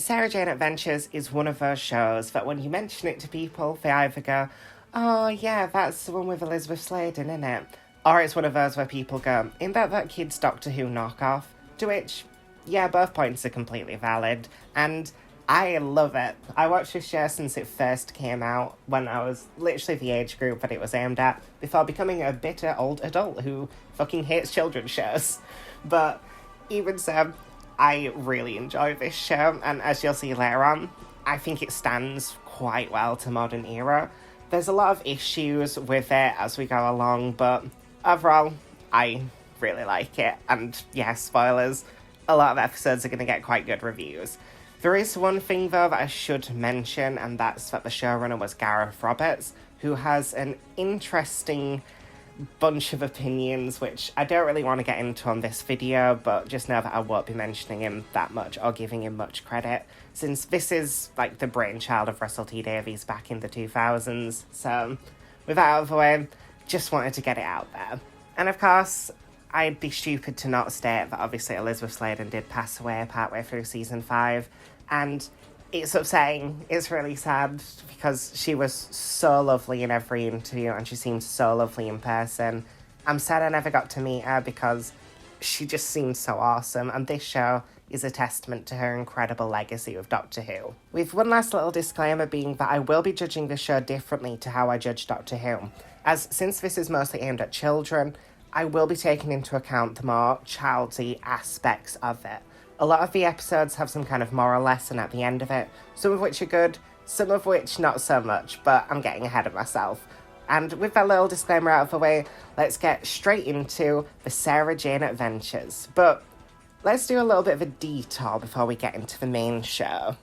Sarah Jane Adventures is one of those shows that when you mention it to people, they either go, oh yeah, that's the one with Elizabeth Sladen, isn't it? Or it's one of those where people go, isn't that kid's Doctor Who knockoff? To which, yeah, both points are completely valid, and I love it. I watched this show since it first came out, when I was literally the age group that it was aimed at, before becoming a bitter old adult who fucking hates children's shows. But even so, I really enjoy this show, and as you'll see later on, I think it stands quite well to modern era. There's a lot of issues with it as we go along, but overall, I really like it. And yeah, spoilers, a lot of episodes are going to get quite good reviews. There is one thing though that I should mention, and that's that the showrunner was Gareth Roberts, who has an interesting bunch of opinions, which I don't really want to get into on this video, but just know that I won't be mentioning him that much or giving him much credit, since this is like the brainchild of Russell T Davies back in the 2000s. So with that out of the way, just wanted to get it out there. And of course, I'd be stupid to not state that obviously Elizabeth Sladen did pass away partway through season 5, and it's upsetting, it's really sad, because she was so lovely in every interview and she seemed so lovely in person. I'm sad I never got to meet her because she just seemed so awesome, and this show is a testament to her incredible legacy of Doctor Who. With one last little disclaimer being that I will be judging the show differently to how I judge Doctor Who, as since this is mostly aimed at children, I will be taking into account the more childy aspects of it. A lot of the episodes have some kind of moral lesson at the end of it, some of which are good, some of which not so much, but I'm getting ahead of myself. And with that little disclaimer out of the way, let's get straight into the Sarah Jane Adventures. But let's do a little bit of a detour before we get into the main show.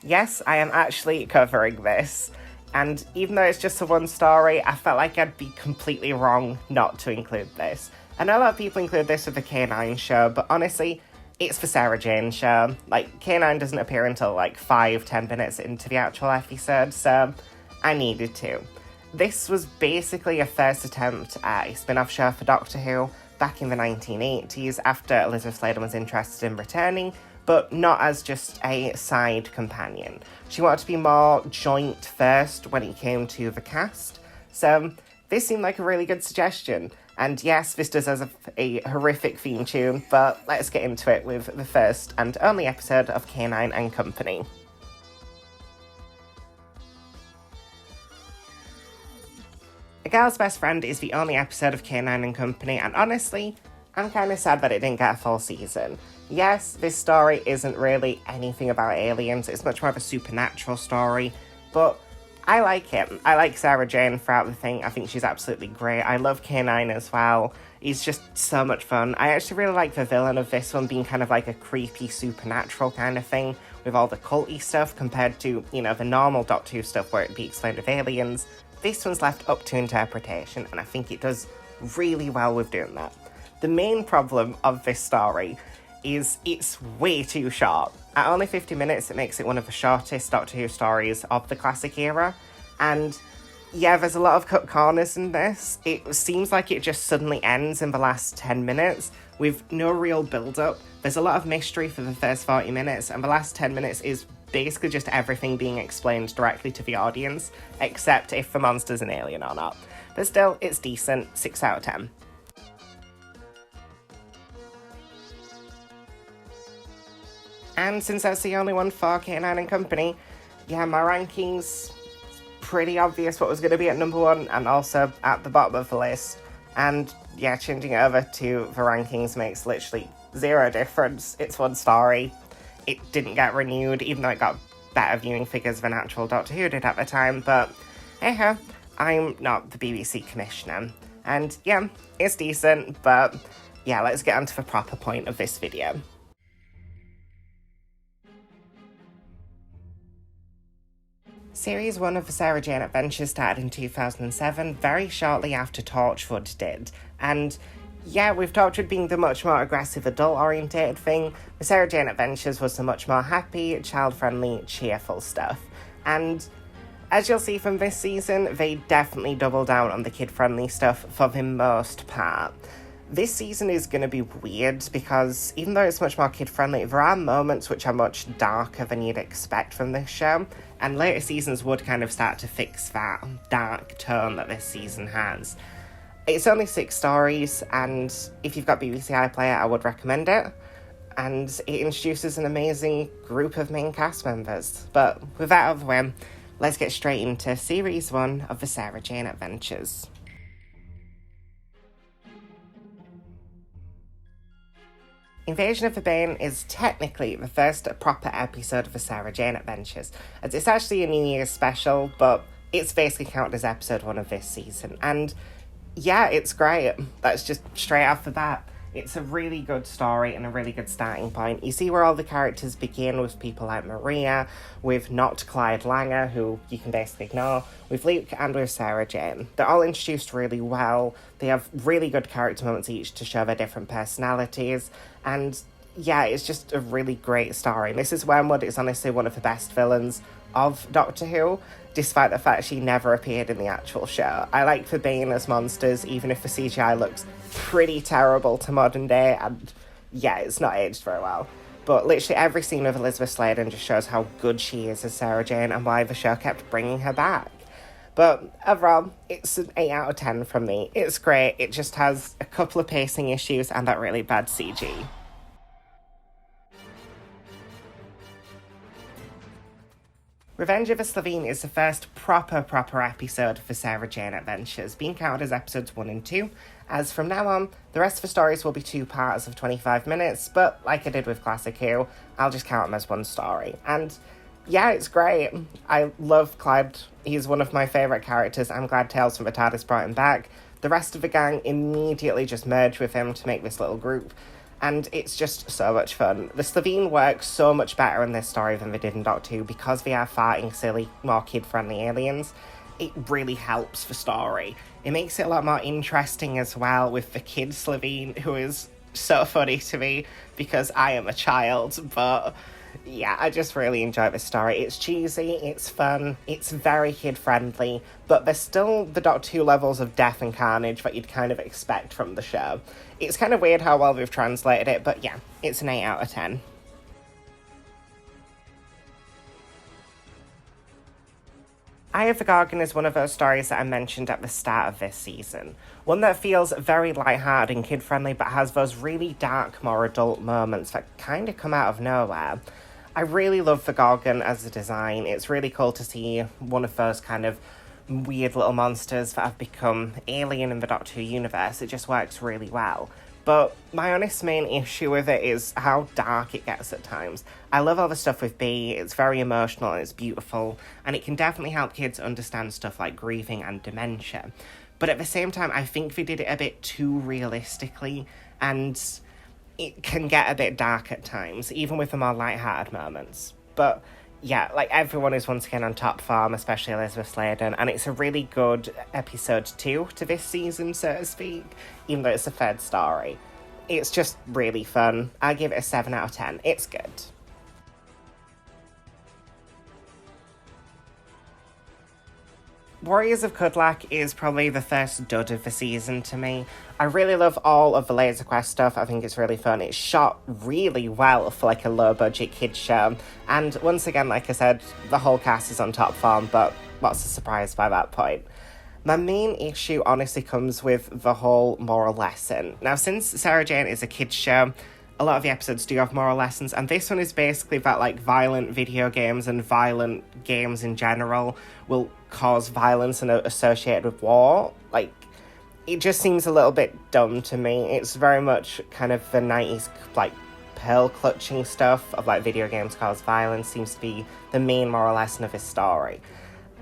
Yes, I am actually covering this. And even though it's just a one story, I felt like I'd be completely wrong not to include this. I know a lot of people include this with the K9 show, but honestly, it's the Sarah Jane show. Like, K9 doesn't appear until like 5-10 minutes into the actual episode, so I needed to. This was basically a first attempt at a spin-off show for Doctor Who back in the 1980s after Elizabeth Sladen was interested in returning, but not as just a side companion. She wanted to be more joint first when it came to the cast, so this seemed like a really good suggestion. And yes, this does have a horrific theme tune, but let's get into it with the first and only episode of K9 and Company. A Girl's Best Friend is the only episode of K9 and Company, and honestly, I'm kind of sad that it didn't get a full season. Yes, this story isn't really anything about aliens, it's much more of a supernatural story, but I like it. I like Sarah Jane throughout the thing. I think she's absolutely great. I love K9 as well. He's just so much fun. I actually really like the villain of this one being kind of like a creepy supernatural kind of thing with all the culty stuff compared to, you know, the normal Doctor Who stuff where it'd be explained with aliens. This one's left up to interpretation, and I think it does really well with doing that. The main problem of this story is it's way too short. At only 50 minutes, it makes it one of the shortest Doctor Who stories of the classic era. And yeah, there's a lot of cut corners in this. It seems like it just suddenly ends in the last 10 minutes with no real build-up. There's a lot of mystery for the first 40 minutes, and the last 10 minutes is basically just everything being explained directly to the audience, except if the monster's an alien or not. But still, it's decent, 6 out of 10. And since that's the only one for K9 and Company, yeah, my rankings, pretty obvious what was going to be at number 1 and also at the bottom of the list. And yeah, changing it over to the rankings makes literally zero difference. It's one story. It didn't get renewed, even though it got better viewing figures than actual Doctor Who did at the time, but hey-ho, I'm not the BBC commissioner. And yeah, it's decent, but yeah, let's get on to the proper point of this video. Series 1 of the Sarah Jane Adventures started in 2007, very shortly after Torchwood did, and yeah, with Torchwood being the much more aggressive adult-orientated thing, the Sarah Jane Adventures was the much more happy, child-friendly, cheerful stuff. And as you'll see from this season, they definitely double down on the kid-friendly stuff for the most part. This season is going to be weird because even though it's much more kid-friendly, there are moments which are much darker than you'd expect from this show, and later seasons would kind of start to fix that dark tone that this season has. It's only 6 stories, and if you've got BBC iPlayer, I would recommend it. And it introduces an amazing group of main cast members. But with that out of the way, let's get straight into Series 1 of the Sarah Jane Adventures. Invasion of the Bane is technically the first proper episode of the Sarah Jane Adventures, as it's actually a New Year's special, but it's basically counted as episode 1 of this season. And yeah, it's great. That's just straight off the bat. It's a really good story and a really good starting point. You see where all the characters begin with people like Maria, with not Clyde Langer, who you can basically ignore, with Luke, and with Sarah Jane. They're all introduced really well. They have really good character moments each to show their different personalities. And yeah, it's just a really great story. Mrs. Wormwood is honestly one of the best villains of Doctor Who, despite the fact she never appeared in the actual show. I like the Bane as monsters, even if the CGI looks pretty terrible to modern day, and yeah, it's not aged very well. But literally every scene of Elizabeth Sladen just shows how good she is as Sarah Jane and why the show kept bringing her back. But overall, it's an 8 out of 10 from me. It's great, it just has a couple of pacing issues and that really bad CG. Revenge of the Slitheen is the first proper episode for Sarah Jane Adventures, being counted as episodes 1 and 2, as from now on, the rest of the stories will be 2 parts of 25 minutes, but like I did with Classic Who, I'll just count them as one story. And yeah, it's great. I love Clyde. He's one of my favourite characters. I'm glad Tales from the TARDIS brought him back. The rest of the gang immediately just merge with him to make this little group. And it's just so much fun. The Slitheen works so much better in this story than they did in Doctor Who because they are farting, silly, more kid-friendly aliens. It really helps the story. It makes it a lot more interesting as well with the kid Slitheen, who is so funny to me because I am a child, but yeah, I just really enjoy this story. It's cheesy, it's fun, it's very kid-friendly, but there's still the Doctor Who levels of death and carnage that you'd kind of expect from the show. It's kind of weird how well they've translated it, but yeah, it's an 8 out of 10. Eye of the Gorgon is one of those stories that I mentioned at the start of this season. One that feels very lighthearted and kid-friendly, but has those really dark, more adult moments that kind of come out of nowhere. I really love the Gorgon as a design. It's really cool to see one of those kind of weird little monsters that have become alien in the Doctor Who universe. It just works really well. But my honest main issue with it is how dark it gets at times. I love all the stuff with B, it's very emotional and it's beautiful, and it can definitely help kids understand stuff like grieving and dementia. But at the same time, I think they did it a bit too realistically, and it can get a bit dark at times, even with the more lighthearted moments. But yeah, like everyone is once again on top form, especially Elizabeth Sladen, and it's a really good episode 2 to this season, so to speak, even though it's the third story. It's just really fun. I give it a 7 out of 10. It's good. Warriors of Kudlak is probably the first dud of the season to me. I really love all of the Laser Quest stuff. I think it's really fun. It's shot really well for like a low-budget kids show. And once again, like I said, the whole cast is on top form, but what's the surprise by that point? My main issue honestly comes with the whole moral lesson. Now, since Sarah Jane is a kids show, a lot of the episodes do have moral lessons, and this one is basically that like violent video games and violent games in general will cause violence and associated with war. Like, it just seems a little bit dumb to me. It's very much kind of the 90s like pearl clutching stuff of like video games cause violence seems to be the main moral lesson of this story.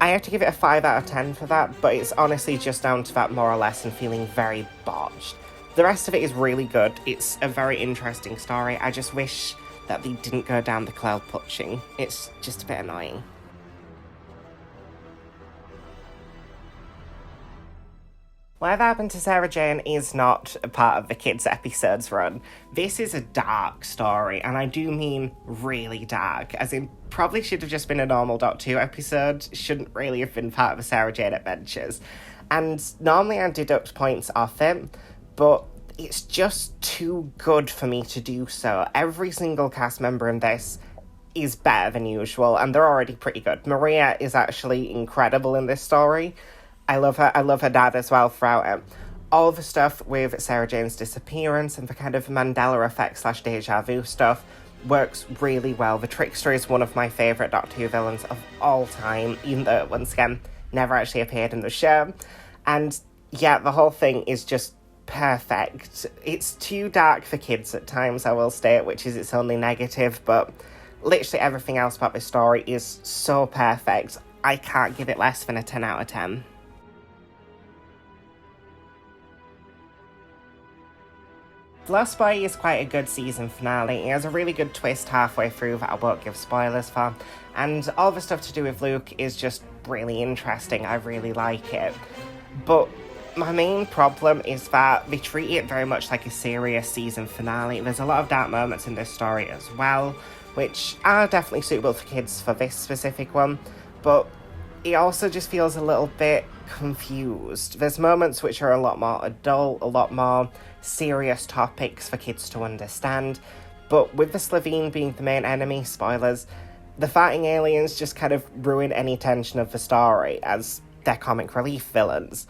I have to give it a 5 out of 10 for that, but it's honestly just down to that moral lesson feeling very botched. The rest of it is really good. It's a very interesting story. I just wish that they didn't go down the cloud clutching. It's just a bit annoying. Whatever Happened to Sarah Jane is not a part of the kids' episodes run. This is a dark story, and I do mean really dark, as in probably should have just been a normal Doctor Who episode, shouldn't really have been part of the Sarah Jane Adventures. And normally I deduct points off it, but it's just too good for me to do so. Every single cast member in this is better than usual, and they're already pretty good. Maria is actually incredible in this story. I love her. I love her dad as well throughout it. All the stuff with Sarah Jane's disappearance and the kind of Mandela effect / deja vu stuff works really well. The Trickster is one of my favourite Doctor Who villains of all time, even though, once again, never actually appeared in the show. And yeah, the whole thing is just perfect. It's too dark for kids at times, I will state, which is its only negative, but literally everything else about this story is so perfect. I can't give it less than a 10 out of 10. The Lost Boy is quite a good season finale. It has a really good twist halfway through that I won't give spoilers for, and all the stuff to do with Luke is just really interesting. I really like it. But my main problem is that they treat it very much like a serious season finale. There's a lot of dark moments in this story as well, which are definitely suitable for kids for this specific one, but it also just feels a little bit confused. There's moments which are a lot more adult, a lot more serious topics for kids to understand, but with the Slitheen being the main enemy, spoilers, the fighting aliens just kind of ruin any tension of the story as they're comic relief villains.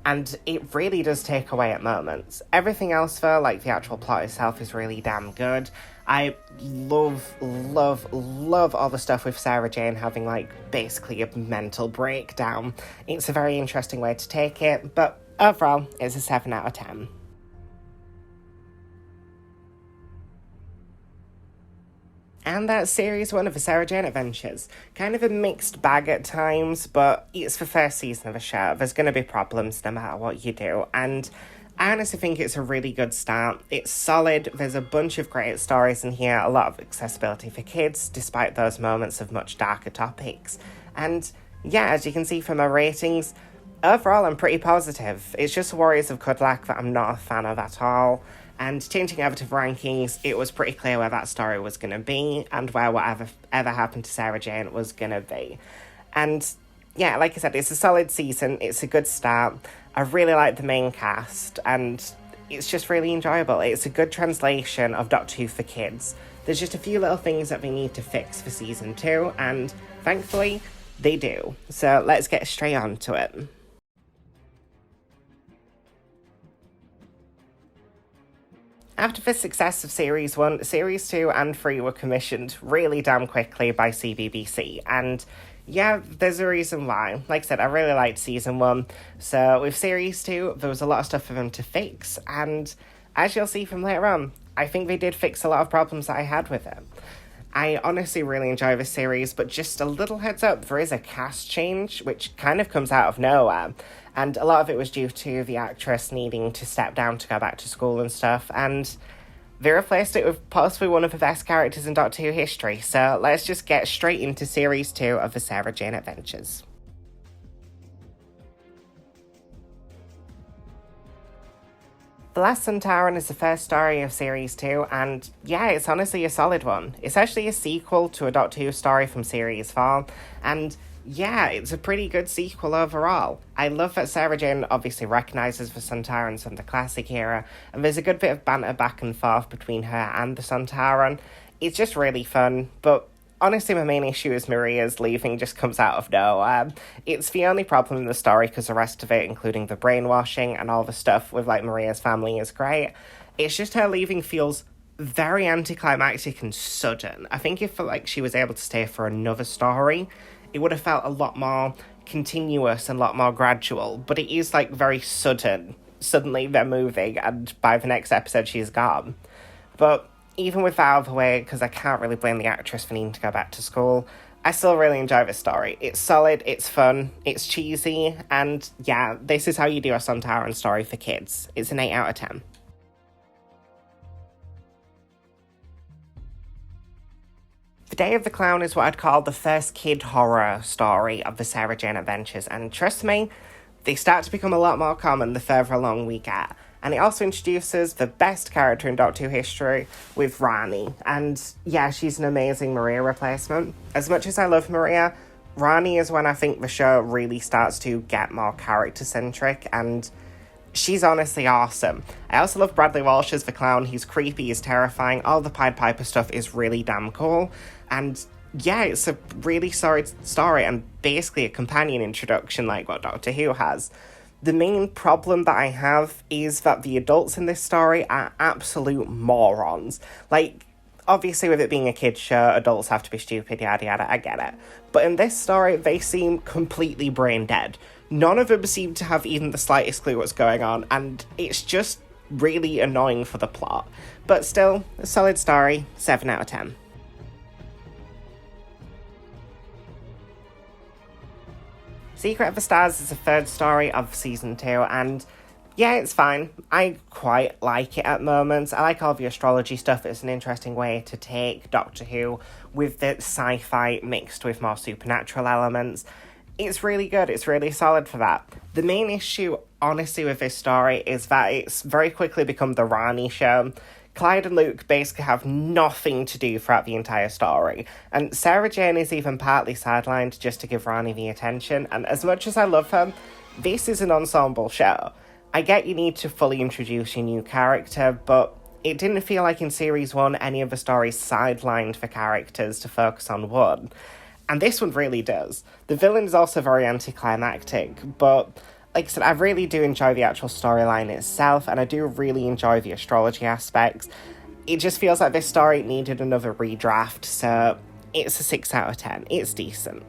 And it really does take away at moments. Everything else, though, like the actual plot itself, is really damn good. I love all the stuff with Sarah Jane having, like, basically a mental breakdown. It's a very interesting way to take it, but overall, it's a 7 out of 10. And that's series 1 of the Sarah Jane Adventures. Kind of a mixed bag at times, but it's the first season of a show. There's going to be problems no matter what you do, and I honestly think it's a really good start. It's solid, there's a bunch of great stories in here, a lot of accessibility for kids, despite those moments of much darker topics. And yeah, as you can see from my ratings, overall I'm pretty positive. It's just Warriors of Kudlak that I'm not a fan of at all. And changing over to the rankings, it was pretty clear where that story was going to be and where whatever ever happened to Sarah Jane was going to be. And yeah, like I said, it's a solid season, it's a good start. I really like the main cast, and it's just really enjoyable. It's a good translation of Doctor Who for kids. There's just a few little things that we need to fix for season 2, and thankfully, they do. So let's get straight on to it. After the success of Series 1, Series 2 and 3 were commissioned really damn quickly by CBBC, and yeah, there's a reason why. Like I said, I really liked Season 1, so with Series 2, there was a lot of stuff for them to fix, and as you'll see from later on, I think they did fix a lot of problems that I had with it. I honestly really enjoy this series, but just a little heads up, there is a cast change, which kind of comes out of nowhere. And a lot of it was due to the actress needing to step down to go back to school and stuff, and they replaced it with possibly one of the best characters in Doctor Who history, so let's just get straight into Series 2 of the Sarah Jane Adventures. The Last Sontaran is the first story of Series 2, and yeah, it's honestly a solid one. It's actually a sequel to a Doctor Who story from Series 4, and yeah, it's a pretty good sequel overall. I love that Sarah Jane obviously recognises the Sontarans from the classic era, and there's a good bit of banter back and forth between her and the Sontaran. It's just really fun, but honestly my main issue is Maria's leaving just comes out of nowhere. It's the only problem in the story because the rest of it, including the brainwashing and all the stuff with like Maria's family, is great. It's just her leaving feels very anticlimactic and sudden. I think if like she was able to stay for another story, it would have felt a lot more continuous and a lot more gradual, but it is like very sudden. Suddenly they're moving and by the next episode she's gone. But even with that out of the way, because I can't really blame the actress for needing to go back to school, I still really enjoy this story. It's solid, it's fun, it's cheesy, and yeah, this is how you do a Sontaran story for kids. It's an 8 out of 10. The Day of the Clown is what I'd call the first kid horror story of the Sarah Jane Adventures, and trust me, they start to become a lot more common the further along we get. And it also introduces the best character in Doctor Who history with Rani, and yeah, she's an amazing Maria replacement. As much as I love Maria, Rani is when I think the show really starts to get more character-centric, and She's honestly awesome. I also love Bradley Walsh as the clown. He's creepy, he's terrifying. All the Pied Piper stuff is really damn cool. And yeah, it's a really solid story and basically a companion introduction like what Doctor Who has. The main problem that I have is that the adults in this story are absolute morons. Like, obviously with it being a kid's show, adults have to be stupid, yada yada, I get it. But in this story, they seem completely brain dead. None of them seem to have even the slightest clue what's going on, and it's just really annoying for the plot. But still, a solid story, 7 out of 10. Secret of the Stars is the third story of season 2, and yeah, it's fine. I quite like it at moments. I like all the astrology stuff. It's an interesting way to take Doctor Who with the sci-fi mixed with more supernatural elements. It's really good. It's really solid for that. The main issue, honestly, with this story is that it's very quickly become the Rani show. Clyde and Luke basically have nothing to do throughout the entire story, and Sarah Jane is even partly sidelined just to give Rani the attention, and as much as I love her, this is an ensemble show. I get you need to fully introduce your new character, but it didn't feel like in Series 1 any of the stories sidelined for characters to focus on one, and this one really does. The villain is also very anticlimactic, but like I said, I really do enjoy the actual storyline itself, and I do really enjoy the astrology aspects. It just feels like this story needed another redraft, so it's a 6 out of 10. It's decent.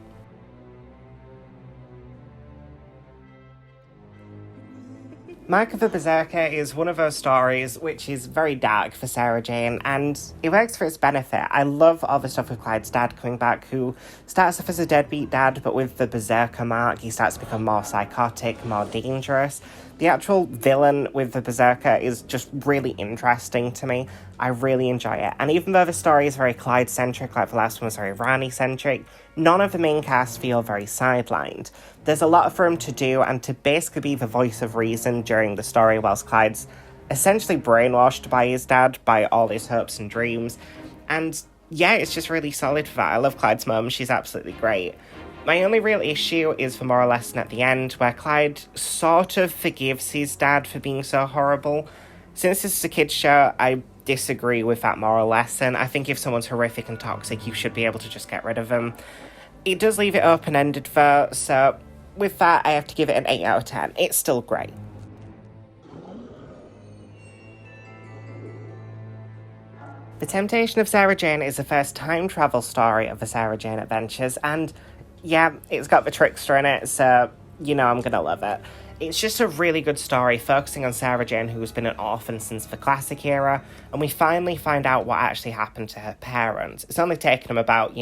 Mark of the Berserker is one of those stories which is very dark for Sarah Jane, and it works for its benefit. I love all the stuff with Clyde's dad coming back, who starts off as a deadbeat dad, but with the Berserker mark, he starts to become more psychotic, more dangerous. The actual villain with the Berserker is just really interesting to me. I really enjoy it. And even though the story is very Clyde-centric, like the last one was very Rani-centric, none of the main cast feel very sidelined. There's a lot for him to do, and to basically be the voice of reason during the story whilst Clyde's essentially brainwashed by his dad, by all his hopes and dreams. And yeah, it's just really solid for that. I love Clyde's mum, she's absolutely great. My only real issue is the moral lesson at the end, where Clyde sort of forgives his dad for being so horrible. Since this is a kid's show, I disagree with that moral lesson. I think if someone's horrific and toxic, you should be able to just get rid of them. It does leave it open-ended though, so with that, I have to give it an 8 out of 10. It's still great. The Temptation of Sarah Jane is the first time travel story of the Sarah Jane adventures, and yeah, it's got the trickster in it, so you know I'm gonna love it. It's just a really good story focusing on Sarah Jane, who's been an orphan since the classic era, and we finally find out what actually happened to her parents. It's only taken them about,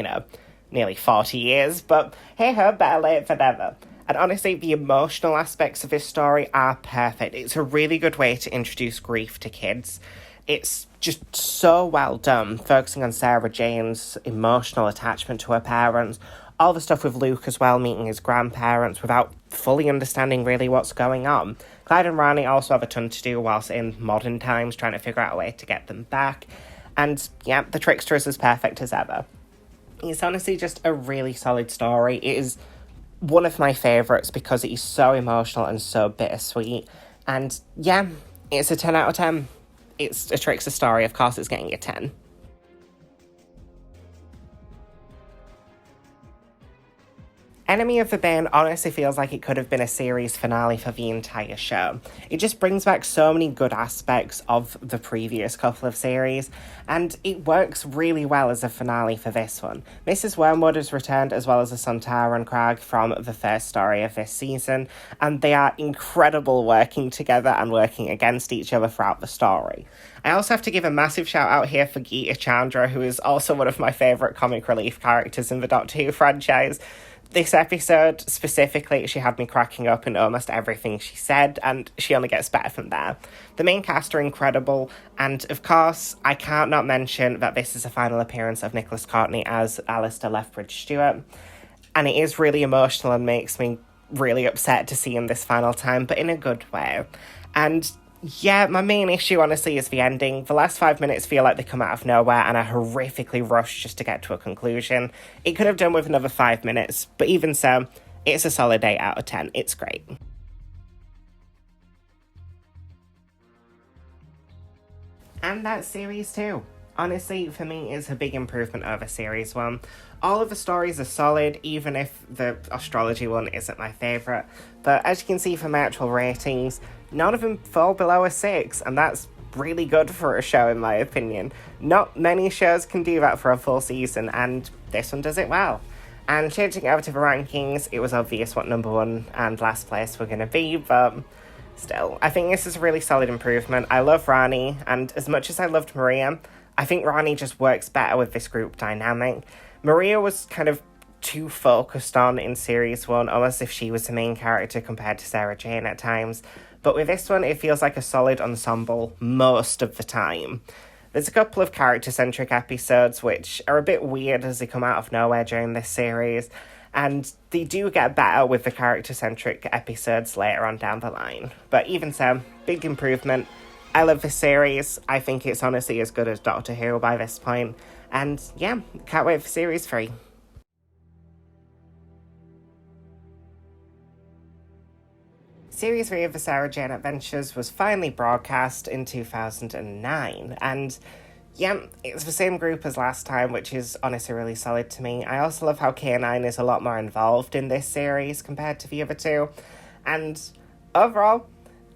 nearly 40 years, but hey-ho, better late than never. And honestly, the emotional aspects of this story are perfect. It's a really good way to introduce grief to kids. It's just so well done, focusing on Sarah Jane's emotional attachment to her parents, all the stuff with Luke as well, meeting his grandparents without fully understanding really what's going on. Clyde and Rani also have a ton to do whilst in modern times, trying to figure out a way to get them back. And yeah, the trickster is as perfect as ever. It's honestly just a really solid story. It is one of my favourites because it is so emotional and so bittersweet. And yeah, it's a 10 out of 10. It's a trickster story, of course it's getting a 10. Enemy of the Bane honestly feels like it could have been a series finale for the entire show. It just brings back so many good aspects of the previous couple of series, and it works really well as a finale for this one. Mrs. Wormwood has returned, as well as the Sontaran Crag from the first story of this season, and they are incredible working together and working against each other throughout the story. I also have to give a massive shout out here for Geeta Chandra, who is also one of my favourite comic relief characters in the Doctor Who franchise. This episode, specifically, she had me cracking up in almost everything she said, and she only gets better from there. The main cast are incredible, and of course, I can't not mention that this is the final appearance of Nicholas Courtney as Alistair Lethbridge-Stewart, and it is really emotional and makes me really upset to see him this final time, but in a good way. And yeah, my main issue, honestly, is the ending. The last 5 minutes feel like they come out of nowhere and are horrifically rushed just to get to a conclusion. It could have done with another 5 minutes, but even so, it's a solid 8 out of 10. It's great. And that's series 2. Honestly, for me, it's a big improvement over series 1. All of the stories are solid, even if the astrology one isn't my favourite. But as you can see from my actual ratings, none of them fall below a 6, and that's really good for a show in my opinion. Not many shows can do that for a full season, and this one does it well. And changing over to the rankings, it was obvious what number 1 and last place were going to be, but still, I think this is a really solid improvement. I love Rani, and as much as I loved Maria, I think Rani just works better with this group dynamic. Maria was kind of too focused on in series 1, almost if she was the main character compared to Sarah Jane at times. But with this one, it feels like a solid ensemble most of the time. There's a couple of character-centric episodes which are a bit weird as they come out of nowhere during this series, and they do get better with the character-centric episodes later on down the line. But even so, big improvement. I love this series. I think it's honestly as good as Doctor Who by this point. And yeah, can't wait for series 3. Series 3 of the Sarah Jane Adventures was finally broadcast in 2009, and yeah, it's the same group as last time, which is honestly really solid to me. I also love how K9 is a lot more involved in this series compared to the other two, and overall,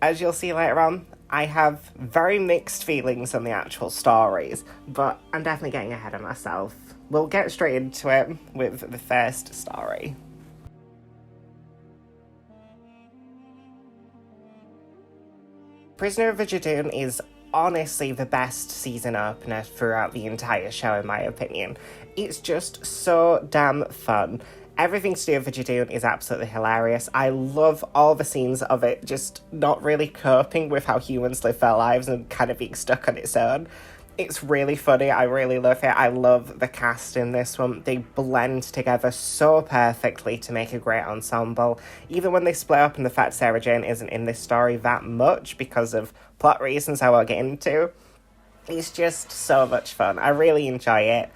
as you'll see later on, I have very mixed feelings on the actual stories, but I'm definitely getting ahead of myself. We'll get straight into it with the first story. Prisoner of the Judoon is honestly the best season opener throughout the entire show, in my opinion. It's just so damn fun. Everything to do with the Judoon is absolutely hilarious. I love all the scenes of it just not really coping with how humans live their lives and kind of being stuck on its own. It's really funny. I really love it. I love the cast in this one. They blend together so perfectly to make a great ensemble. Even when they split up and the fact Sarah Jane isn't in this story that much because of plot reasons I won't get into, it's just so much fun. I really enjoy it.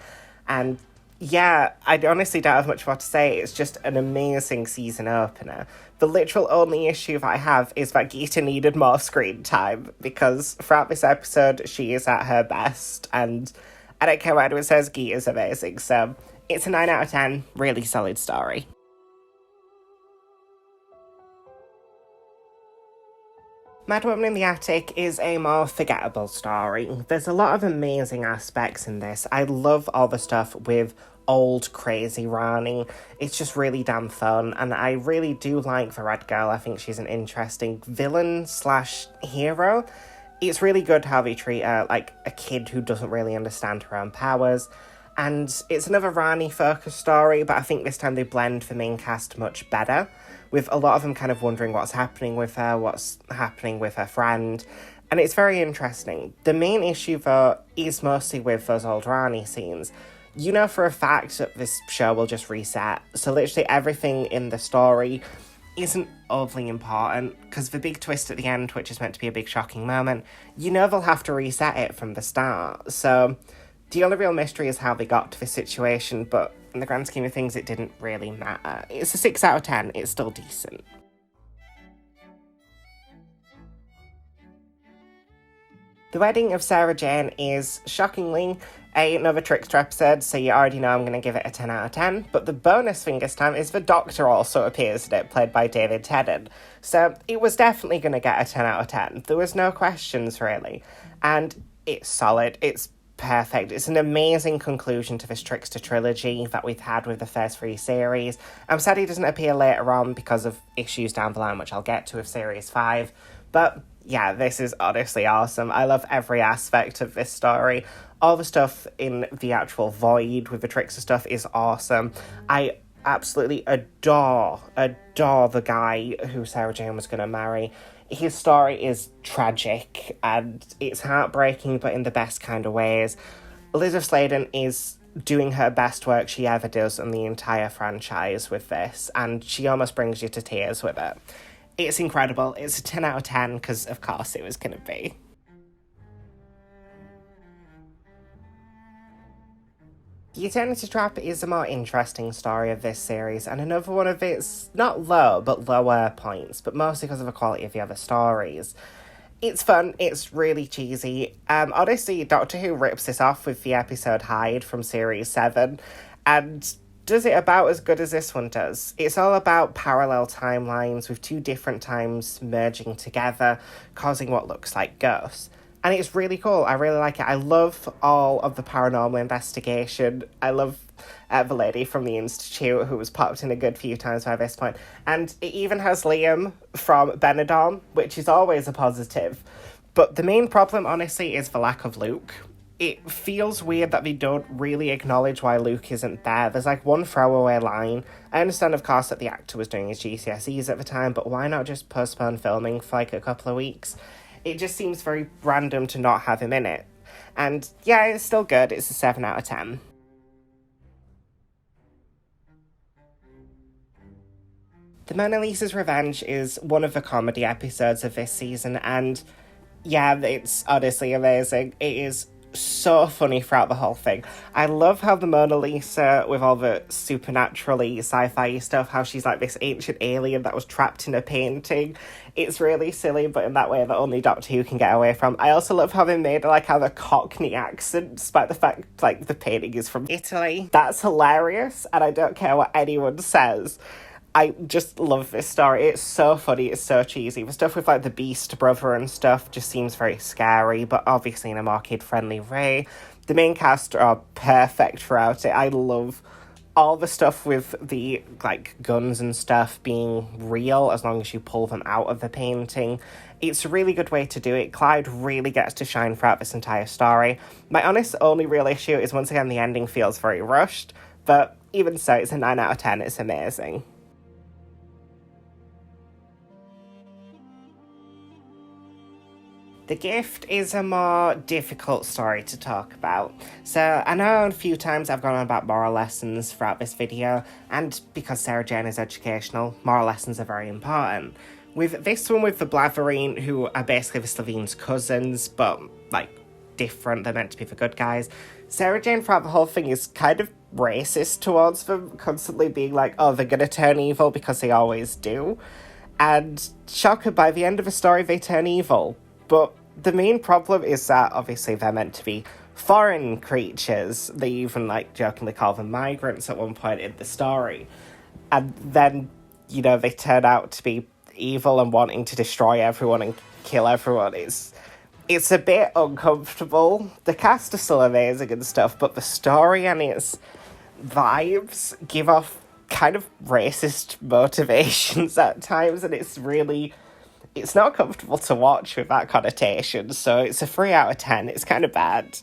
And yeah, I honestly don't have much more to say. It's just an amazing season opener. The literal only issue that I have is that Geeta needed more screen time, because throughout this episode, she is at her best, and I don't care what anyone says, Geeta's amazing, so it's a 9 out of 10, really solid story. Mad Woman in the Attic is a more forgettable story. There's a lot of amazing aspects in this. I love all the stuff with old crazy Rani. It's just really damn fun, and I really do like the Red Girl. I think she's an interesting villain / hero. It's really good how they treat her like a kid who doesn't really understand her own powers. And it's another Rani-focused story, but I think this time they blend the main cast much better, with a lot of them kind of wondering what's happening with her, what's happening with her friend, and it's very interesting. The main issue, though, is mostly with those old Rani scenes. You know for a fact that this show will just reset, so literally everything in the story isn't overly important, because the big twist at the end, which is meant to be a big shocking moment, you know they'll have to reset it from the start, so the only real mystery is how they got to this situation, but in the grand scheme of things, it didn't really matter. It's a 6 out of 10, it's still decent. The Wedding of Sarah Jane is, shockingly, another Trickster episode, so you already know I'm going to give it a 10 out of 10, but the bonus thing this time is the Doctor also appears in it, played by David Tennant, so it was definitely going to get a 10 out of 10. There was no questions, really, and it's solid, it's perfect. It's an amazing conclusion to this Trickster trilogy that we've had with the first 3 series. I'm sad he doesn't appear later on because of issues down the line, which I'll get to with series 5, but yeah, this is honestly awesome. I love every aspect of this story. All the stuff in the actual Void with the Trickster stuff is awesome. I absolutely adore the guy who Sarah Jane was going to marry. His story is tragic, and it's heartbreaking, but in the best kind of ways. Elizabeth Sladen is doing her best work she ever does on the entire franchise with this, and she almost brings you to tears with it. It's incredible. It's a 10 out of 10, because of course it was going to be. The Eternity Trap is a more interesting story of this series, and another one of its, not low, but lower points, but mostly because of the quality of the other stories. It's fun, it's really cheesy. Honestly, Doctor Who rips this off with the episode Hyde from Series 7, and does it about as good as this one does. It's all about parallel timelines with two different times merging together, causing what looks like ghosts. And it's really cool. I really like it. I love all of the paranormal investigation. I love the lady from the Institute who was popped in a good few times by this point. And it even has Liam from Benidorm, which is always a positive. But the main problem, honestly, is the lack of Luke. It feels weird that they don't really acknowledge why Luke isn't there. There's like one throwaway line. I understand, of course, that the actor was doing his GCSEs at the time, but why not just postpone filming for like a couple of weeks? It just seems very random to not have him in it. And yeah, it's still good. It's a 7 out of 10. The Mona Lisa's Revenge is one of the comedy episodes of this season, and yeah, it's honestly amazing. It is so funny throughout the whole thing. I love how the Mona Lisa, with all the supernaturally sci-fi stuff, how she's like this ancient alien that was trapped in a painting. It's really silly, but in that way that only Doctor Who can get away from. I also love how they made her like have a Cockney accent, despite the fact like the painting is from Italy. That's hilarious, and I don't care what anyone says. I just love this story. It's so funny, it's so cheesy. The stuff with like the Beast brother and stuff just seems very scary, but obviously in a more kid-friendly way. The main cast are perfect throughout it. I love all the stuff with the like guns and stuff being real as long as you pull them out of the painting. It's a really good way to do it. Clyde really gets to shine throughout this entire story. My honest only real issue is once again the ending feels very rushed, but even so, it's a 9 out of 10. It's amazing. The Gift is a more difficult story to talk about. So I know a few times I've gone on about moral lessons throughout this video, and because Sarah Jane is educational, moral lessons are very important. With this one with the Blatherine, who are basically the Slavine's cousins, but like different, they're meant to be the good guys. Sarah Jane throughout the whole thing is kind of racist towards them, constantly being like, oh, they're gonna turn evil because they always do. And shocker, by the end of the story, they turn evil. But the main problem is that, obviously, they're meant to be foreign creatures. They even, like, jokingly call them migrants at one point in the story. And then, you know, they turn out to be evil and wanting to destroy everyone and kill everyone. It's a bit uncomfortable. The cast are still amazing and stuff, but the story and its vibes give off kind of racist motivations at times, and it's not comfortable to watch with that connotation, so it's a 3 out of 10. It's kind of bad.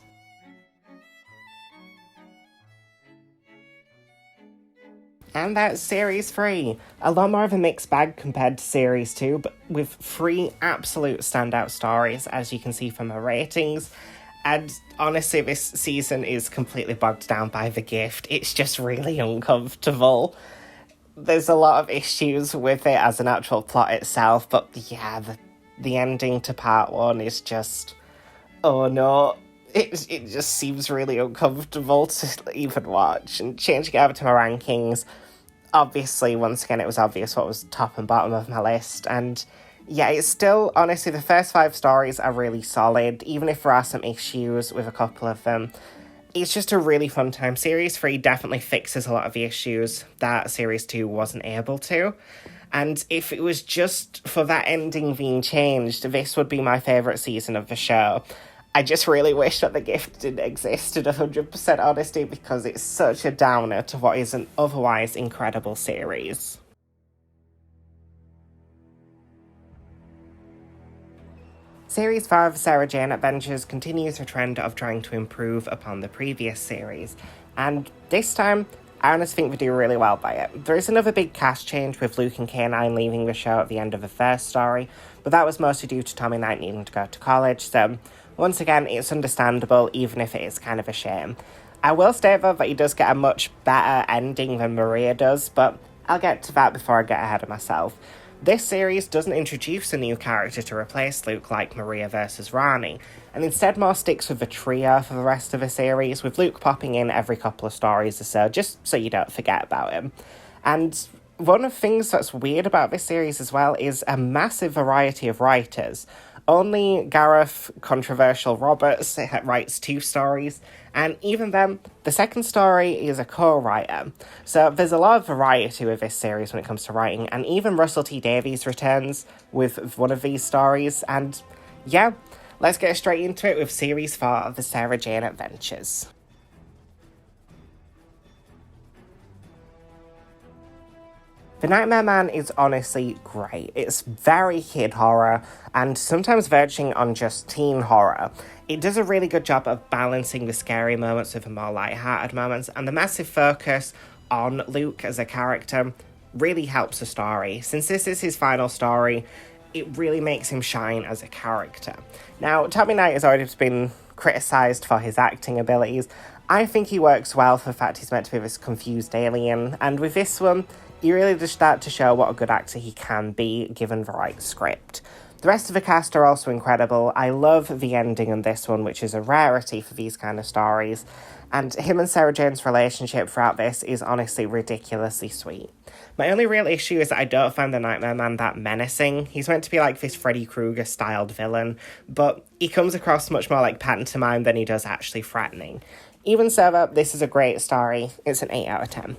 And that's Series 3. A lot more of a mixed bag compared to Series 2, but with 3 absolute standout stories, as you can see from her ratings. And honestly, this season is completely bogged down by The Gift. It's just really uncomfortable. There's a lot of issues with it as an actual plot itself, but yeah, the ending to part 1 is just, oh no, it just seems really uncomfortable to even watch. And changing it over to my rankings, obviously, once again, it was obvious what was top and bottom of my list, and yeah, it's still, honestly, the first 5 stories are really solid, even if there are some issues with a couple of them. It's just a really fun time. Series 3 definitely fixes a lot of the issues that Series 2 wasn't able to. And if it was just for that ending being changed, this would be my favourite season of the show. I just really wish that The Gift didn't exist, in 100% honesty, because it's such a downer to what is an otherwise incredible series. Series 4 of Sarah Jane Adventures continues her trend of trying to improve upon the previous series, and this time, I honestly think they do really well by it. There is another big cast change with Luke and K9 leaving the show at the end of the first story, but that was mostly due to Tommy Knight needing to go to college, so once again, it's understandable, even if it is kind of a shame. I will state though that he does get a much better ending than Maria does, but I'll get to that before I get ahead of myself. This series doesn't introduce a new character to replace Luke like Maria versus Rani, and instead more sticks with the trio for the rest of the series, with Luke popping in every couple of stories or so, just so you don't forget about him. And one of the things that's weird about this series as well is a massive variety of writers. Only Gareth Controversial Roberts writes 2 stories, and even then, the second story is a co-writer. So there's a lot of variety with this series when it comes to writing, and even Russell T Davies returns with one of these stories, and yeah, let's get straight into it with Series 4 of the Sarah Jane Adventures. The Nightmare Man is honestly great. It's very kid horror, and sometimes verging on just teen horror. It does a really good job of balancing the scary moments with the more light-hearted moments, and the massive focus on Luke as a character really helps the story. Since this is his final story, it really makes him shine as a character. Now, Tommy Knight has already been criticised for his acting abilities. I think he works well for the fact he's meant to be this confused alien, and with this one, he really does start to show what a good actor he can be, given the right script. The rest of the cast are also incredible. I love the ending in this one, which is a rarity for these kind of stories, and him and Sarah Jane's relationship throughout this is honestly ridiculously sweet. My only real issue is that I don't find the Nightmare Man that menacing. He's meant to be like this Freddy Krueger-styled villain, but he comes across much more like pantomime than he does actually threatening. Even so, though, this is a great story. It's an 8 out of 10.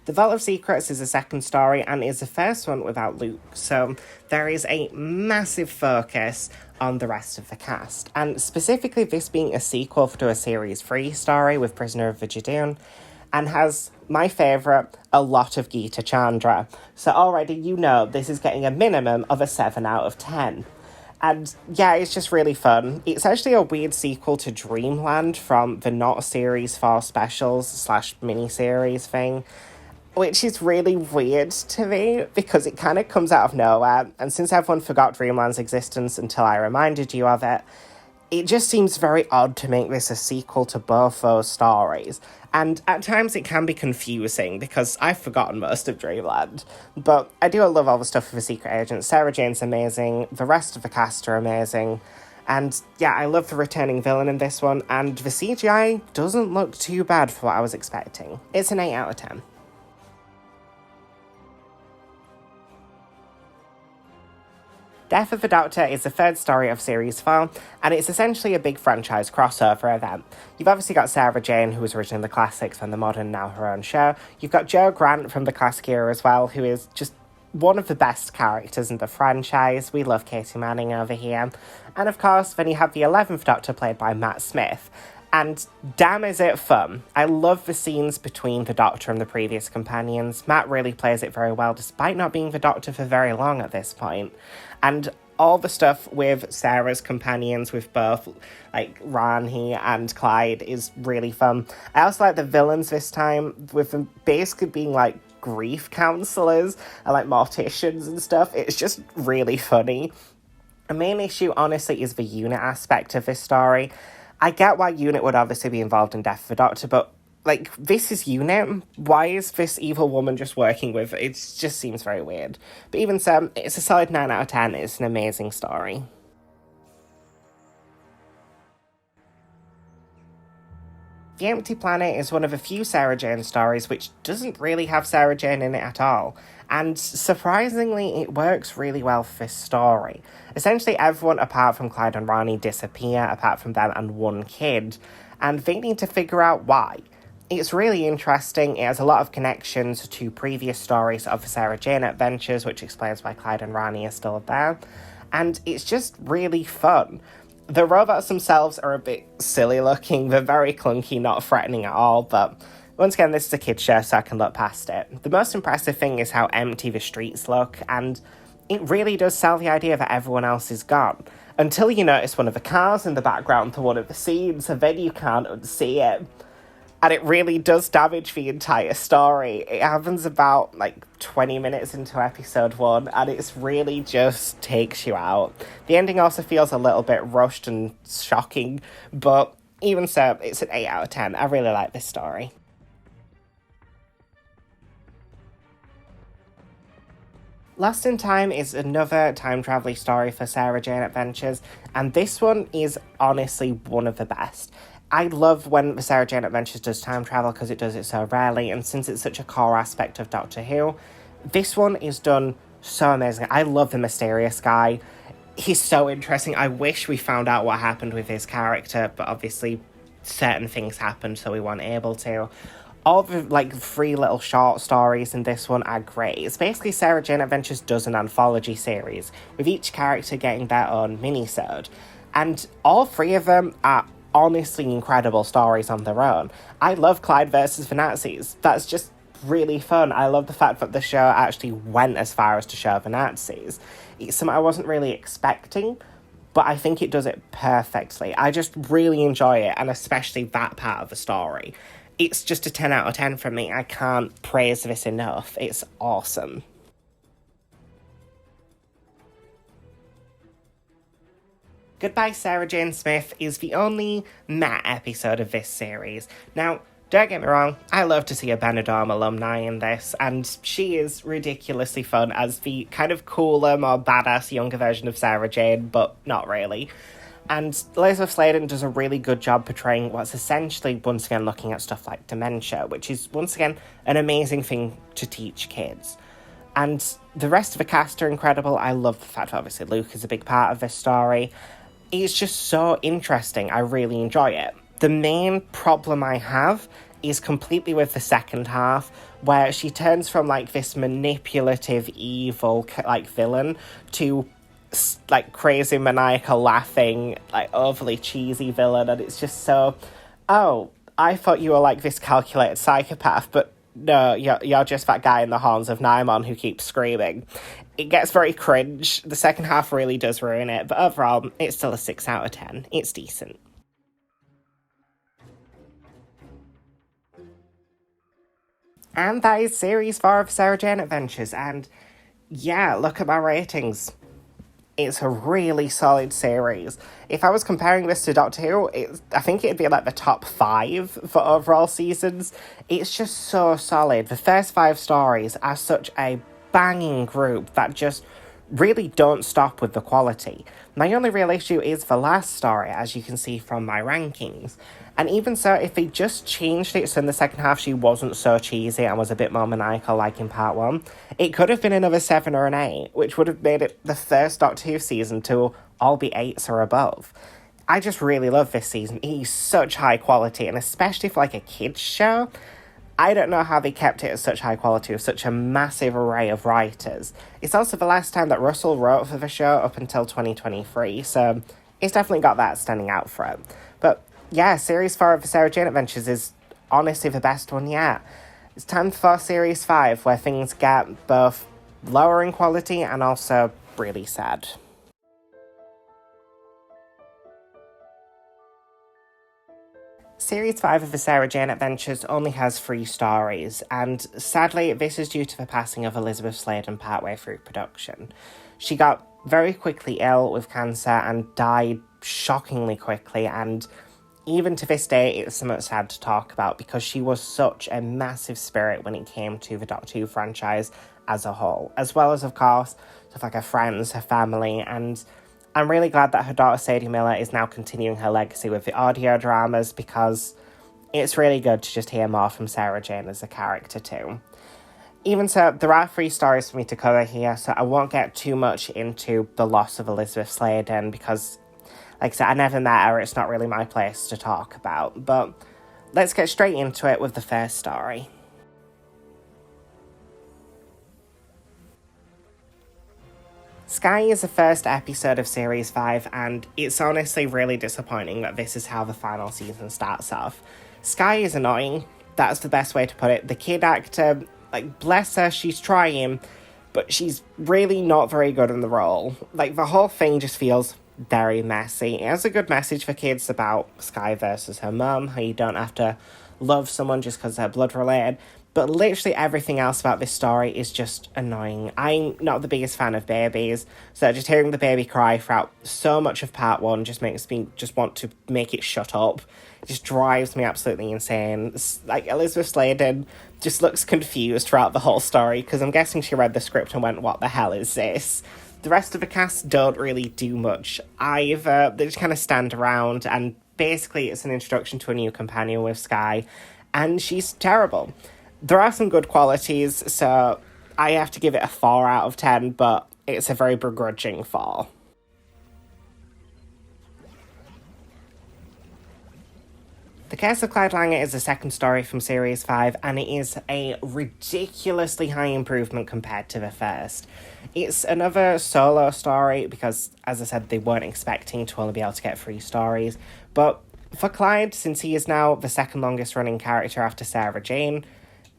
The Vault of Secrets is the second story and is the first one without Luke, so there is a massive focus on the rest of the cast, and specifically this being a sequel to a Series 3 story with Prisoner of the Judoon, and has, my favourite, a lot of Geeta Chandra, so already you know this is getting a minimum of a 7 out of 10. And yeah, it's just really fun. It's actually a weird sequel to Dreamland from the Not Series 4 specials / mini-series thing, which is really weird to me because it kind of comes out of nowhere, and since everyone forgot Dreamland's existence until I reminded you of it, it just seems very odd to make this a sequel to both those stories. And at times it can be confusing because I've forgotten most of Dreamland. But I do love all the stuff with the Secret Agent. Sarah Jane's amazing, the rest of the cast are amazing, and yeah, I love the returning villain in this one, and the CGI doesn't look too bad for what I was expecting. It's an 8 out of 10. Death of the Doctor is the third story of Series 4, and it's essentially a big franchise crossover event. You've obviously got Sarah Jane, who was originally in the classics and the modern, now her own show. You've got Jo Grant from the classic era as well, who is just one of the best characters in the franchise. We love Katie Manning over here. And of course, then you have the 11th Doctor played by Matt Smith. And damn is it fun. I love the scenes between the Doctor and the previous companions. Matt really plays it very well, despite not being the Doctor for very long at this point. And all the stuff with Sarah's companions, with both, like, Rani and Clyde, is really fun. I also like the villains this time, with them basically being, like, grief counselors and, like, morticians and stuff. It's just really funny. The main issue, honestly, is the unit aspect of this story. I get why Unit would obviously be involved in Death of the Doctor, but, like, this is Unit. Why is this evil woman just working with it? It just seems very weird. But even so, it's a solid 9 out of 10. It's an amazing story. The Empty Planet is one of a few Sarah Jane stories which doesn't really have Sarah Jane in it at all, and surprisingly it works really well for this story. Essentially everyone apart from Clyde and Rani disappear, apart from them and one kid, and they need to figure out why. It's really interesting. It has a lot of connections to previous stories of the Sarah Jane adventures, which explains why Clyde and Rani are still there, and it's just really fun. The robots themselves are a bit silly looking, they're very clunky, not threatening at all, but once again, this is a kid's show, so I can look past it. The most impressive thing is how empty the streets look, and it really does sell the idea that everyone else is gone. Until you notice one of the cars in the background to one of the scenes, and then you can't unsee it. And it really does damage the entire story. It happens about, 20 minutes into episode 1, and it's really just takes you out. The ending also feels a little bit rushed and shocking, but even so, it's an 8 out of 10. I really like this story. Lost in Time is another time-traveling story for Sarah Jane Adventures, and this one is honestly one of the best. I love when the Sarah Jane Adventures does time travel because it does it so rarely, and since it's such a core aspect of Doctor Who, This one is done so amazing. I love the mysterious guy. He's so interesting. I wish we found out what happened with his character, but obviously certain things happened, so we weren't able to. All the, 3 little short stories in this one are great. It's basically Sarah Jane Adventures does an anthology series, with each character getting their own mini-sode. And all 3 of them are honestly incredible stories on their own. I love Clyde versus the Nazis. That's just really fun. I love the fact that the show actually went as far as to show the Nazis. It's something I wasn't really expecting, but I think it does it perfectly. I just really enjoy it, and especially that part of the story. It's just a 10 out of 10 from me. I can't praise this enough. It's awesome. Goodbye Sarah Jane Smith is the only meh episode of this series. Now, don't get me wrong, I love to see a Benidorm alumni in this, and she is ridiculously fun as the kind of cooler, more badass younger version of Sarah Jane, but not really. And Elizabeth Sladen does a really good job portraying what's essentially, once again, looking at stuff like dementia, which is, once again, an amazing thing to teach kids. And the rest of the cast are incredible. I love the fact that, obviously, Luke is a big part of this story. It's just so interesting. I really enjoy it. The main problem I have is completely with the second half, where she turns from, this manipulative, evil, villain to crazy, maniacal, laughing, overly cheesy villain, and it's just so, oh, I thought you were this calculated psychopath, but no, you're just that guy in the horns of Nymon who keeps screaming. It gets very cringe. The second half really does ruin it, but overall, it's still a 6 out of 10. It's decent. And that is Series 4 of Sarah Jane Adventures, and yeah, look at my ratings. It's a really solid series. If I was comparing this to Doctor Who, I think it'd be the top 5 for overall seasons. It's just so solid. The first 5 stories are such a banging group that just really don't stop with the quality. My only real issue is the last story, as you can see from my rankings. And even so, if they just changed it so in the second half she wasn't so cheesy and was a bit more maniacal like in part 1, it could have been another 7 or an 8, which would have made it the first Doctor Who season to all be 8s or above. I just really love this season. It's such high quality, and especially for a kids show, I don't know how they kept it at such high quality with such a massive array of writers. It's also the last time that Russell wrote for the show up until 2023, so it's definitely got that standing out for it. But yeah, Series 4 of the Sarah Jane Adventures is honestly the best one yet. It's time for Series 5, where things get both lower in quality and also really sad. Series 5 of the Sarah Jane Adventures only has 3 stories, and sadly, this is due to the passing of Elizabeth Sladen partway through production. She got very quickly ill with cancer and died shockingly quickly, and even to this day, it's somewhat sad to talk about because she was such a massive spirit when it came to the Doctor Who franchise as a whole, as well as, of course, stuff her friends, her family, and I'm really glad that her daughter Sadie Miller is now continuing her legacy with the audio dramas because it's really good to just hear more from Sarah Jane as a character too. Even so, there are 3 stories for me to cover here, so I won't get too much into the loss of Elizabeth Sladen because, like I said, I never met her, it's not really my place to talk about, but let's get straight into it with the first story. Sky is the first episode of Series 5, and it's honestly really disappointing that this is how the final season starts off. Sky is annoying, that's the best way to put it. The kid actor, bless her, she's trying, but she's really not very good in the role. The whole thing just feels very messy. It has a good message for kids about Sky versus her mum, how you don't have to love someone just because they're blood related, but literally everything else about this story is just annoying. I'm not the biggest fan of babies, so just hearing the baby cry throughout so much of part 1 just makes me just want to make it shut up. It just drives me absolutely insane. Elizabeth Sladen just looks confused throughout the whole story, because I'm guessing she read the script and went, what the hell is this? The rest of the cast don't really do much either. They just kind of stand around, and basically it's an introduction to a new companion with Sky, and she's terrible. There are some good qualities, so I have to give it a 4 out of 10, but it's a very begrudging 4. The Curse of Clyde Langer is the second story from Series 5, and it is a ridiculously high improvement compared to the first. It's another solo story because, as I said, they weren't expecting to only be able to get 3 stories. But for Clyde, since he is now the second longest running character after Sarah Jane,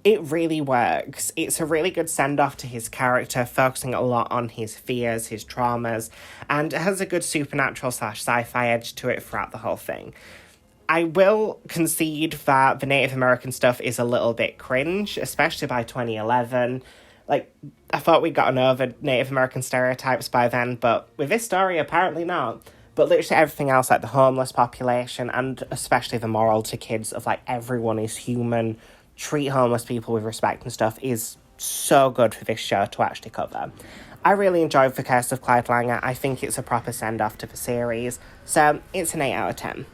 it really works. It's a really good send-off to his character, focusing a lot on his fears, his traumas, and it has a good supernatural/sci-fi edge to it throughout the whole thing. I will concede that the Native American stuff is a little bit cringe, especially by 2011. Like, I thought we'd gotten over Native American stereotypes by then, but with this story, apparently not. But literally everything else, like the homeless population, and especially the moral to kids of, like, everyone is human, treat homeless people with respect and stuff, is so good for this show to actually cover. I really enjoyed The Curse of Clyde Langer. I think it's a proper send-off to the series, so it's an 8 out of 10.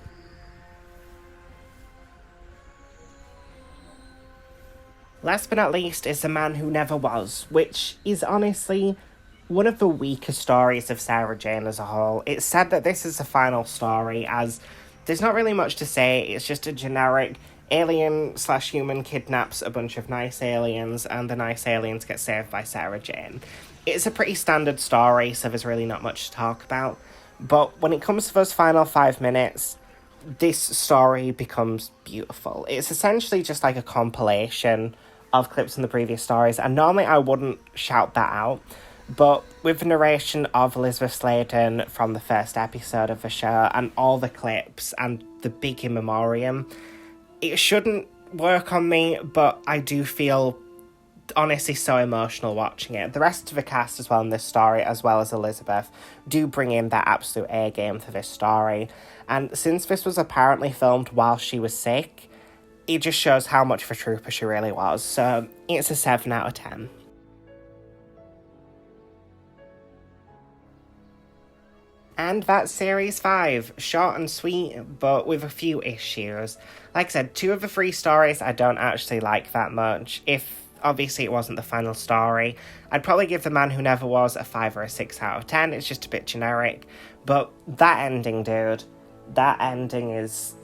Last but not least is The Man Who Never Was, which is honestly one of the weaker stories of Sarah Jane as a whole. It's sad that this is the final story, as there's not really much to say. It's just a generic alien/human kidnaps a bunch of nice aliens, and the nice aliens get saved by Sarah Jane. It's a pretty standard story, so there's really not much to talk about. But when it comes to those final 5 minutes, this story becomes beautiful. It's essentially just like a compilation of clips from the previous stories, and normally I wouldn't shout that out, but with the narration of Elizabeth Sladen from the first episode of the show, and all the clips, and the big in memoriam, it shouldn't work on me, but I do feel honestly so emotional watching it. The rest of the cast as well in this story, as well as Elizabeth, do bring in their absolute A game for this story, and since this was apparently filmed while she was sick, it just shows how much of a trooper she really was, so it's a 7 out of 10. And that's Series 5, short and sweet, but with a few issues. Like I said, 2 of the 3 stories I don't actually like that much. If, obviously, it wasn't the final story, I'd probably give The Man Who Never Was a 5 or a 6 out of 10, it's just a bit generic. But that ending, dude, that ending it's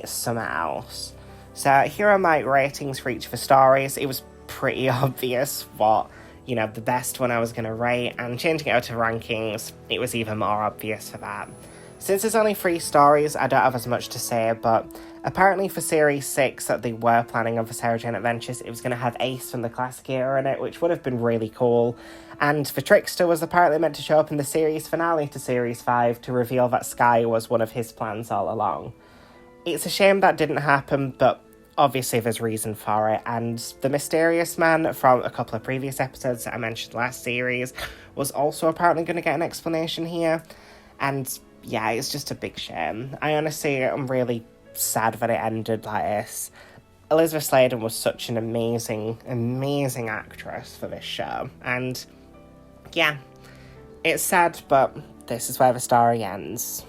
something else. So here are my ratings for each of the stories. It was pretty obvious what, the best one I was going to rate, and changing it out to rankings, it was even more obvious for that. Since there's only 3 stories, I don't have as much to say, but apparently for Series 6 that they were planning on for Sarah Jane Adventures, it was going to have Ace from the classic era in it, which would have been really cool. And the Trickster was apparently meant to show up in the series finale to Series 5 to reveal that Sky was one of his plans all along. It's a shame that didn't happen, but obviously there's reason for it, and the mysterious man from a couple of previous episodes that I mentioned last series was also apparently going to get an explanation here, and yeah, it's just a big shame. I honestly am really sad that it ended like this. Elizabeth Sladen was such an amazing actress for this show, and yeah, it's sad, but this is where the story ends.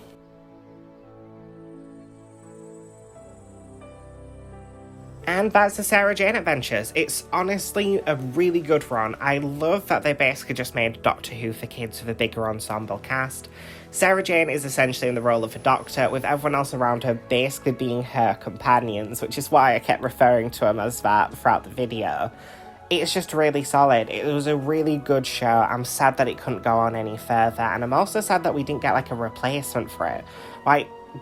And that's the Sarah Jane Adventures. It's honestly a really good run. I love that they basically just made Doctor Who for kids with a bigger ensemble cast. Sarah Jane is essentially in the role of a doctor, with everyone else around her basically being her companions, which is why I kept referring to them as that throughout the video. It's just really solid. It was a really good show. I'm sad that it couldn't go on any further, and I'm also sad that we didn't get a replacement for it.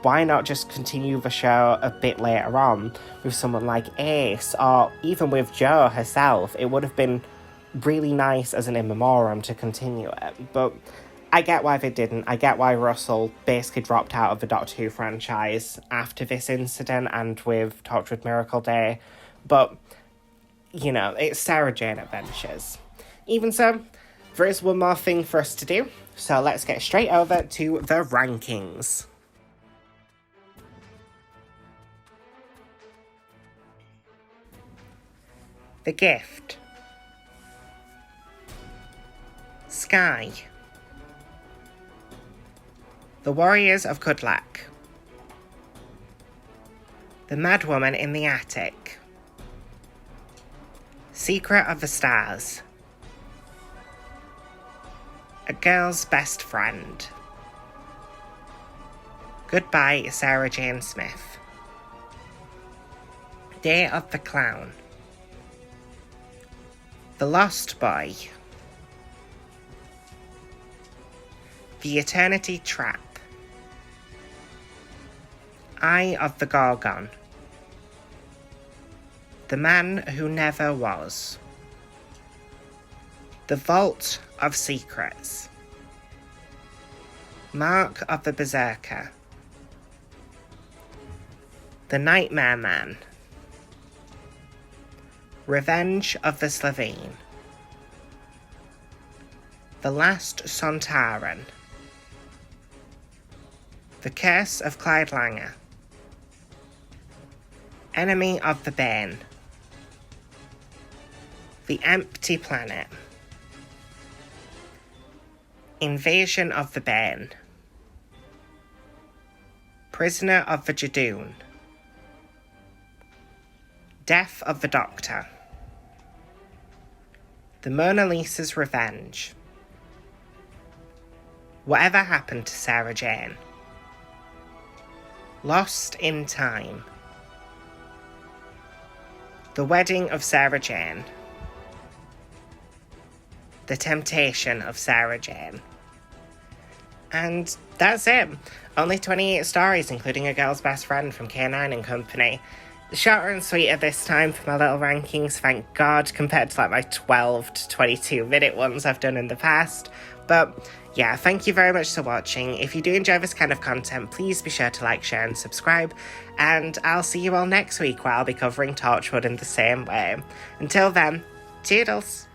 Why not just continue the show a bit later on with someone like Ace, or even with Jo herself? It would have been really nice as an in memoriam to continue it, but I get why they didn't. I get why Russell basically dropped out of the Doctor Who franchise after this incident and with Torchwood Miracle Day, but, it's Sarah Jane Adventures. Even so, there is one more thing for us to do, so let's get straight over to the rankings. The Gift, Sky, The Warriors of Kudlak, The Madwoman in the Attic, Secret of the Stars, A Girl's Best Friend. Goodbye, Sarah Jane Smith. Day of the Clown. The Lost Boy. The Eternity Trap. Eye of the Gorgon. The Man Who Never Was. The Vault of Secrets. Mark of the Berserker. The Nightmare Man. Revenge of the Slovene. The Last Sontaran. The Curse of Clyde Langer. Enemy of the Bane. The Empty Planet. Invasion of the Bane. Prisoner of the Jadoon. Death of the Doctor. The Mona Lisa's Revenge. Whatever Happened to Sarah Jane. Lost in Time. The Wedding of Sarah Jane. The Temptation of Sarah Jane. And that's it. Only 28 stories, including A Girl's Best Friend from K9 and Company. Shorter and sweeter this time for my little rankings, thank God, compared to like my 12 to 22 minute ones I've done in the past. But yeah, thank you very much for watching. If you do enjoy this kind of content, please be sure to like, share and subscribe. And I'll see you all next week where I'll be covering Torchwood in the same way. Until then, toodles!